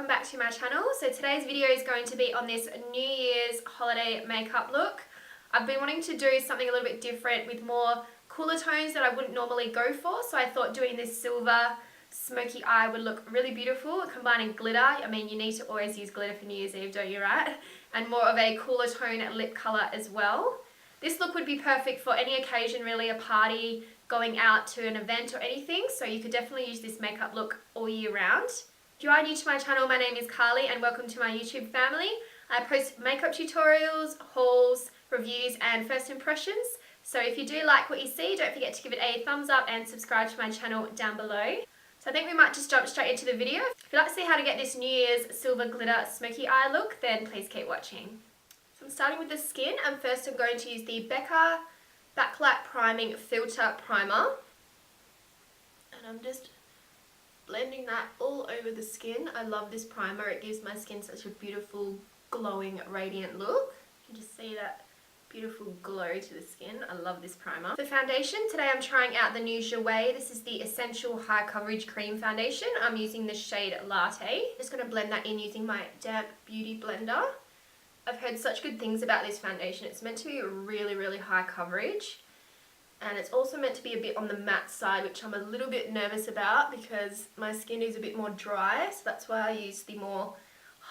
welcome back to my channel. So today's video is going to be on this New Year's holiday makeup look. I've been wanting to do something a little bit different with more cooler tones that I wouldn't normally go for, so I thought doing this silver smoky eye would look really beautiful, combining glitter. I mean, you need to always use glitter for New Year's Eve, don't you, right? And more of a cooler tone lip colour as well. This look would be perfect for any occasion really, a party, going out to an event or anything, so you could definitely use this makeup look all year round. If you are new to my channel, my name is Carly and welcome to my YouTube family. I post makeup tutorials, hauls, reviews and first impressions. So if you do like what you see, don't forget to give it a thumbs up and subscribe to my channel down below. So I think we might just jump straight into the video. If you'd like to see how to get this New Year's silver glitter smoky eye look, then please keep watching. So I'm starting with the skin, and first I'm going to use the BECCA Backlight Priming Filter Primer. And I'm just blending that all over the skin. I love this primer. It gives my skin such a beautiful, glowing, radiant look. You can just see that beautiful glow to the skin. I love this primer. For foundation, today I'm trying out the new JOUER. This is the Essential High Coverage Cream Foundation. I'm using the shade Latte. Just going to blend that in using my damp beauty blender. I've heard such good things about this foundation. It's meant to be really, really high coverage. And it's also meant to be a bit on the matte side, which I'm a little bit nervous about because my skin is a bit more dry. So that's why I use the more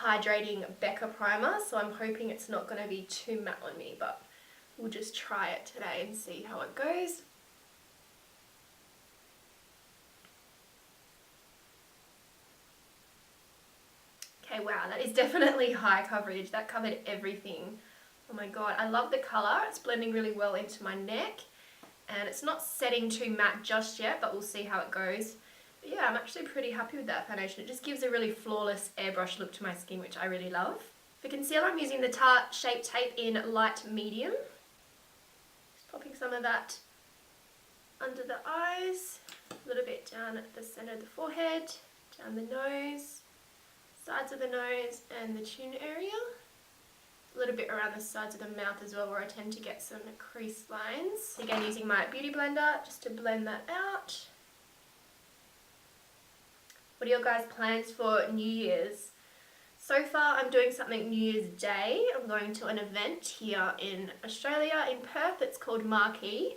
hydrating BECCA primer. So I'm hoping it's not going to be too matte on me, but we'll just try it today and see how it goes. Okay, wow, that is definitely high coverage. That covered everything. Oh my god, I love the colour. It's blending really well into my neck. And it's not setting too matte just yet, but we'll see how it goes. But yeah, I'm actually pretty happy with that foundation. It just gives a really flawless airbrush look to my skin, which I really love. For concealer, I'm using the Tarte Shape Tape in light medium. Just popping some of that under the eyes, a little bit down at the centre of the forehead, down the nose, sides of the nose and the chin area. A little bit around the sides of the mouth as well, where I tend to get some crease lines. Again, using my beauty blender just to blend that out. What are your guys' plans for New Year's? So far I'm doing something New Year's Day. I'm going to an event here in Australia, in Perth. It's called Marquee,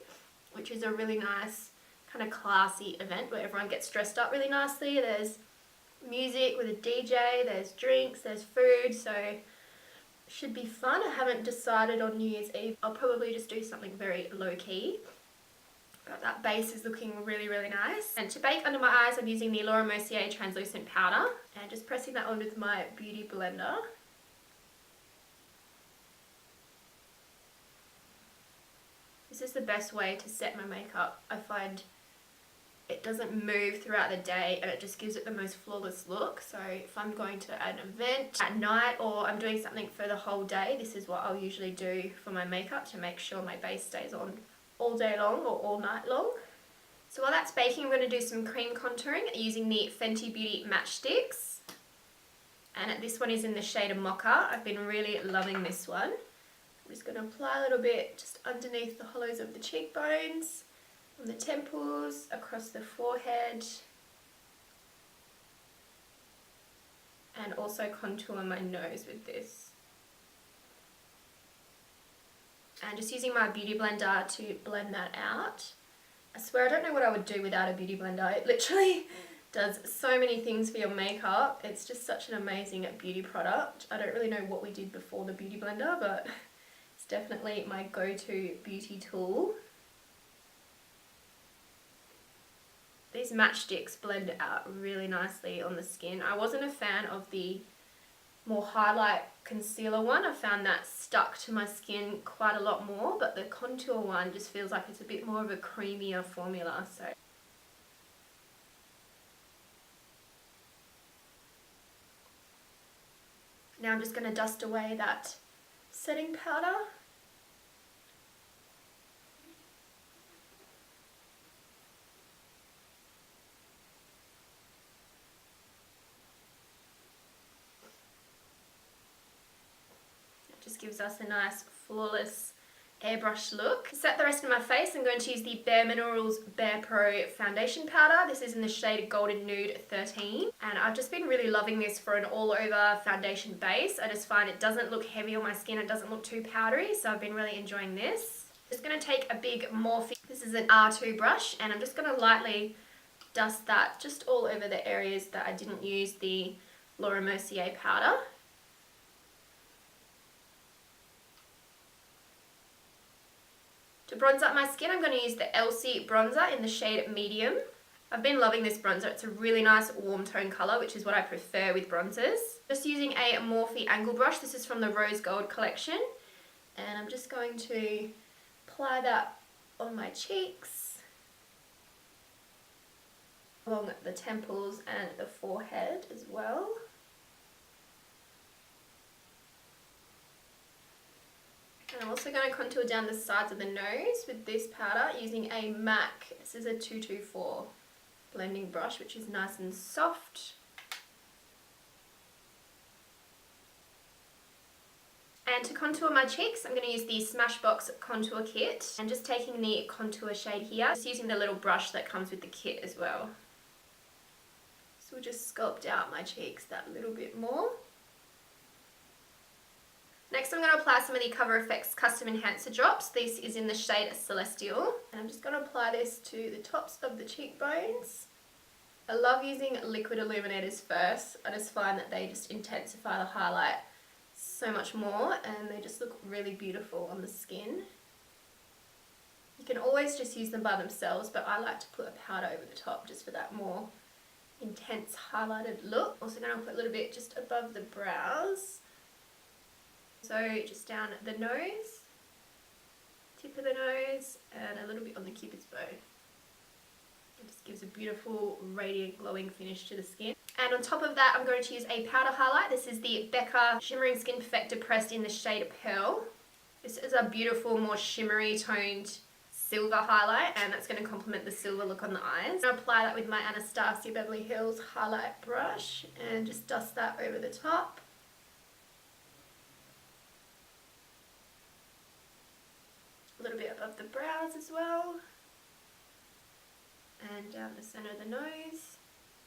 which is a really nice kind of classy event where everyone gets dressed up really nicely. There's music with a DJ, there's drinks, there's food, so should be fun. I haven't decided on New Year's Eve. I'll probably just do something very low-key. But that base is looking really, really nice. And to bake under my eyes, I'm using the MERCIER translucent powder and just pressing that on with my beauty blender. This is the best way to set my makeup. I find it doesn't move throughout the day and it just gives it the most flawless look. So if I'm going to an event at night or I'm doing something for the whole day, this is what I'll usually do for my makeup to make sure my base stays on all day long or all night long. So while that's baking, I'm going to do some cream contouring using the Fenty Beauty MATCHSTIX. And this one is in the shade of MOCHA. I've been really loving this one. I'm just going to apply a little bit just underneath the hollows of the cheekbones, on the temples, across the forehead, and also contour my nose with this. And just using my beauty blender to blend that out. I swear I don't know what I would do without a beauty blender. It literally does so many things for your makeup. It's just such an amazing beauty product. I don't really know what we did before the beauty blender, but it's definitely my go-to beauty tool. These matchsticks blend out really nicely on the skin. I wasn't a fan of the more highlight concealer one. I found that stuck to my skin quite a lot more, but the contour one just feels like it's a bit more of a creamier formula. So now I'm just going to dust away that setting powder. Just gives us a nice flawless airbrush look. To set the rest of my face, I'm going to use the Bare Minerals Bare Pro foundation powder. This is in the shade Golden Nude 13, and I've just been really loving this for an all over foundation base. I just find it doesn't look heavy on my skin, it doesn't look too powdery, so I've been really enjoying this. Just going to take a big Morphe, this is an R2 brush, and I'm just going to lightly dust that just all over the areas that I didn't use the Laura Mercier powder. To bronze up my skin, I'm going to use the ELCIE bronzer in the shade Medium. I've been loving this bronzer. It's a really nice warm tone colour, which is what I prefer with bronzers. Just using a Morphe angle brush. This is from the Rose Gold collection. And I'm just going to apply that on my cheeks, along the temples and the forehead as well. And I'm also going to contour down the sides of the nose with this powder using a MAC. This is a 224 blending brush, which is nice and soft. And to contour my cheeks, I'm going to use the SMASHBOX contour kit. And just taking the contour shade here, just using the little brush that comes with the kit as well. So we'll just sculpt out my cheeks that little bit more. Next, I'm going to apply some of the Cover FX Custom Enhancer drops. This is in the shade Celestial. And I'm just going to apply this to the tops of the cheekbones. I love using liquid illuminators first. I just find that they just intensify the highlight so much more, and they just look really beautiful on the skin. You can always just use them by themselves, but I like to put a powder over the top just for that more intense highlighted look. Also going to put a little bit just above the brows. So just down the nose, tip of the nose, and a little bit on the cupid's bow. It just gives a beautiful, radiant, glowing finish to the skin. And on top of that, I'm going to use a powder highlight. This is the BECCA Shimmering Skin Perfector pressed in the shade Pearl. This is a beautiful, more shimmery toned silver highlight, and that's going to complement the silver look on the eyes. I'm going to apply that with my Anastasia Beverly Hills highlight brush and just dust that over the top. A little bit above the brows as well, and down the center of the nose,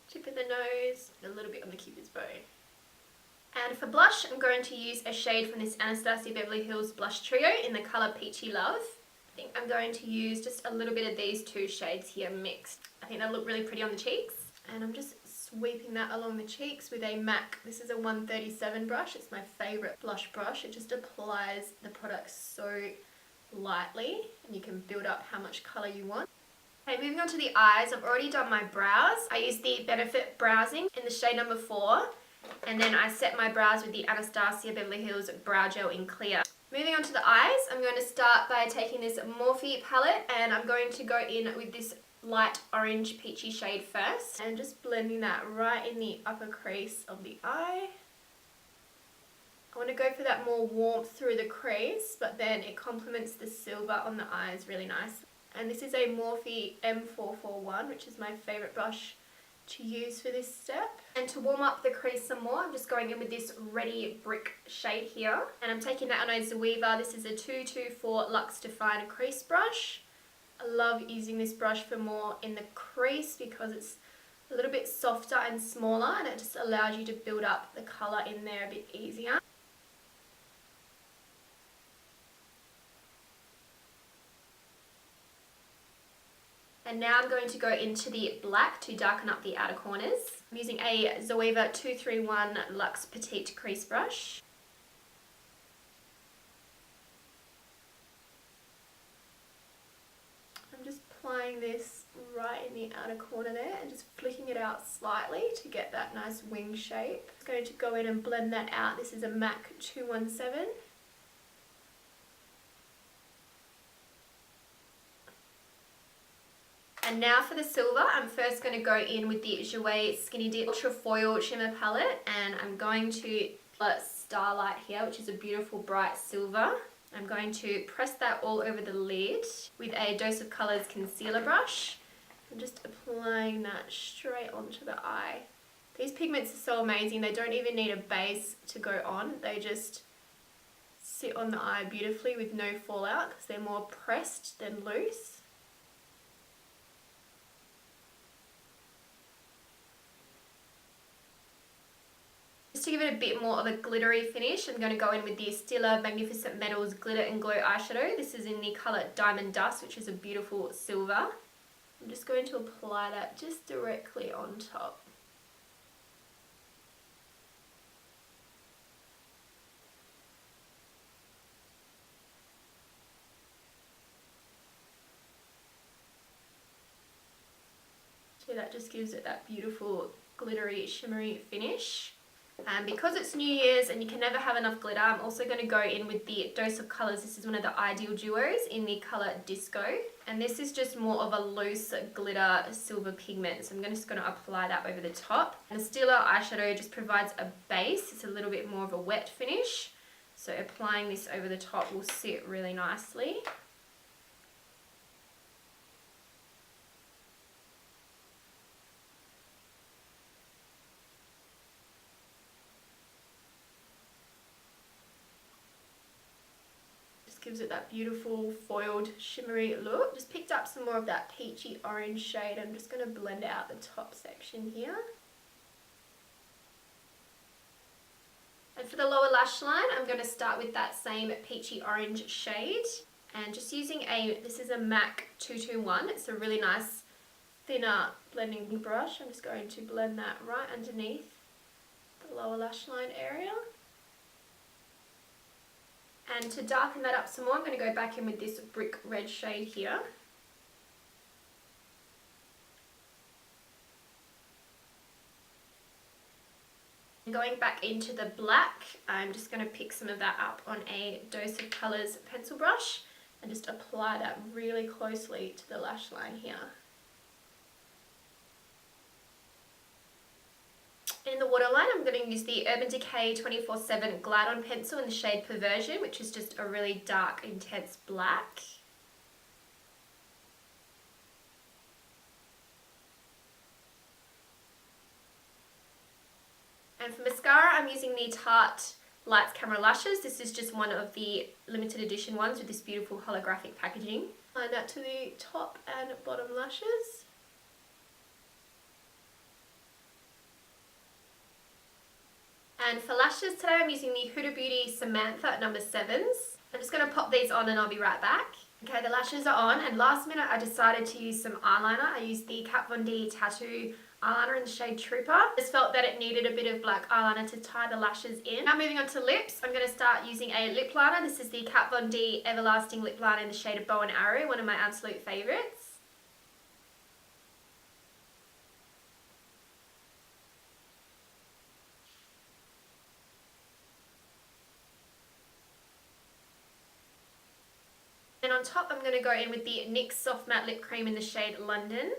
tip of the nose, and a little bit on the cupid's bow. And for blush, I'm going to use a shade from this Anastasia Beverly Hills blush trio in the colour Peachy Love. I think I'm going to use just a little bit of these two shades here mixed. I think they'll look really pretty on the cheeks. And I'm just sweeping that along the cheeks with a MAC. This is a 137 brush. It's my favourite blush brush. It just applies the product so lightly, and you can build up how much colour you want. Okay, moving on to the eyes. I've already done my brows. I used the Benefit Browsing in the shade number 4, and then I set my brows with the Anastasia Beverly Hills Brow Gel in Clear. Moving on to the eyes, I'm going to start by taking this Morphe palette, and I'm going to go in with this light orange peachy shade first, and just blending that right in the upper crease of the eye. I want to go for that more warmth through the crease, but then it complements the silver on the eyes really nice. And this is a Morphe M441, which is my favourite brush to use for this step. And to warm up the crease some more, I'm just going in with this Ready Brick shade here. And I'm taking that on a ZOUER. This is a 224 Luxe Define Crease brush. I love using this brush for more in the crease because it's a little bit softer and smaller, and it just allows you to build up the colour in there a bit easier. And now I'm going to go into the black to darken up the outer corners. I'm using a ZOUER 231 Luxe Petite Crease Brush. I'm just applying this right in the outer corner there and just flicking it out slightly to get that nice wing shape. I'm going to go in and blend that out. This is a MAC 217. And now for the silver, I'm first going to go in with the JOUER Skinny Dip Ultra Foil Shimmer Palette, and I'm going to Starlight here, which is a beautiful bright silver. I'm going to press that all over the lid with a Dose of Colours concealer brush. I'm just applying that straight onto the eye. These pigments are so amazing, they don't even need a base to go on, they just sit on the eye beautifully with no fallout because they're more pressed than loose. Just to give it a bit more of a glittery finish, I'm going to go in with the Stila Magnificent Metals Glitter and Glow eyeshadow. This is in the colour Diamond Dust, which is a beautiful silver. I'm just going to apply that just directly on top. So that just gives it that beautiful glittery, shimmery finish. And because it's New Year's and you can never have enough glitter, I'm also going to go in with the Dose of Colours. This is one of the Ideal Duos in the colour Disco. And this is just more of a loose glitter silver pigment. So I'm just going to apply that over the top. And the Stila eyeshadow just provides a base. It's a little bit more of a wet finish. So applying this over the top will sit really nicely. Gives it that beautiful foiled shimmery look. Just picked up some more of that peachy orange shade. I'm just going to blend out the top section here. And for the lower lash line, I'm going to start with that same peachy orange shade. And just using this is a MAC 221. It's a really nice thinner blending brush. I'm just going to blend that right underneath the lower lash line area. And to darken that up some more, I'm going to go back in with this brick red shade here. And going back into the black, I'm just going to pick some of that up on a Dose of Colours pencil brush and just apply that really closely to the lash line here. In the waterline, I'm going to use the Urban Decay 24/7 Glide On pencil in the shade Perversion, which is just a really dark, intense black. And for mascara, I'm using the Tarte Lights Camera Lashes. This is just one of the limited edition ones with this beautiful holographic packaging. Apply that to the top and bottom lashes. And for lashes today, I'm using the Huda Beauty Samantha number 7s. I'm just going to pop these on and I'll be right back. Okay, the lashes are on, and last minute I decided to use some eyeliner. I used the Kat Von D Tattoo eyeliner in the shade Trooper. I just felt that it needed a bit of black eyeliner to tie the lashes in. Now moving on to lips, I'm going to start using a lip liner. This is the Kat Von D Everlasting Lip Liner in the shade of Bow and Arrow, one of my absolute favourites. And on top, I'm going to go in with the NYX Soft Matte Lip Cream in the shade London.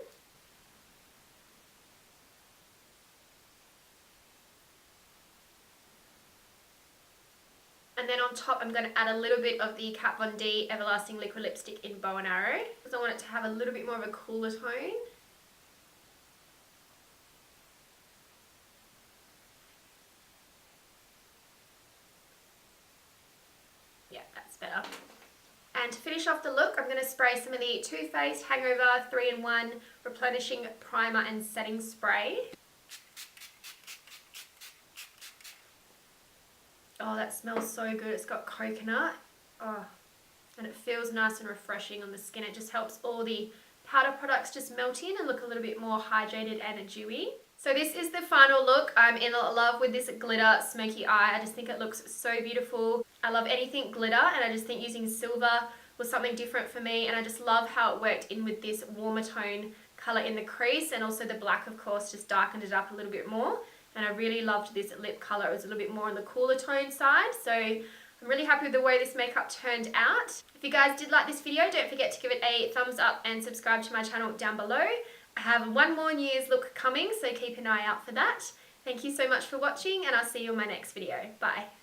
And then on top, I'm going to add a little bit of the Kat Von D Everlasting Liquid Lipstick in Bow and Arrow, because I want it to have a little bit more of a cooler tone. Yeah, that's better. And to finish off the look, I'm going to spray some of the Too Faced Hangover 3-in-1 Replenishing Primer and Setting Spray. Oh, that smells so good. It's got coconut. Oh, and it feels nice and refreshing on the skin. It just helps all the powder products just melt in and look a little bit more hydrated and dewy. So this is the final look. I'm in love with this glitter smoky eye. I just think it looks so beautiful. I love anything glitter, and I just think using silver was something different for me, and I just love how it worked in with this warmer tone colour in the crease, and also the black, of course, just darkened it up a little bit more. And I really loved this lip colour. It was a little bit more on the cooler tone side, so I'm really happy with the way this makeup turned out. If you guys did like this video, don't forget to give it a thumbs up and subscribe to my channel down below. I have one more New Year's look coming, so keep an eye out for that. Thank you so much for watching, and I'll see you in my next video. Bye.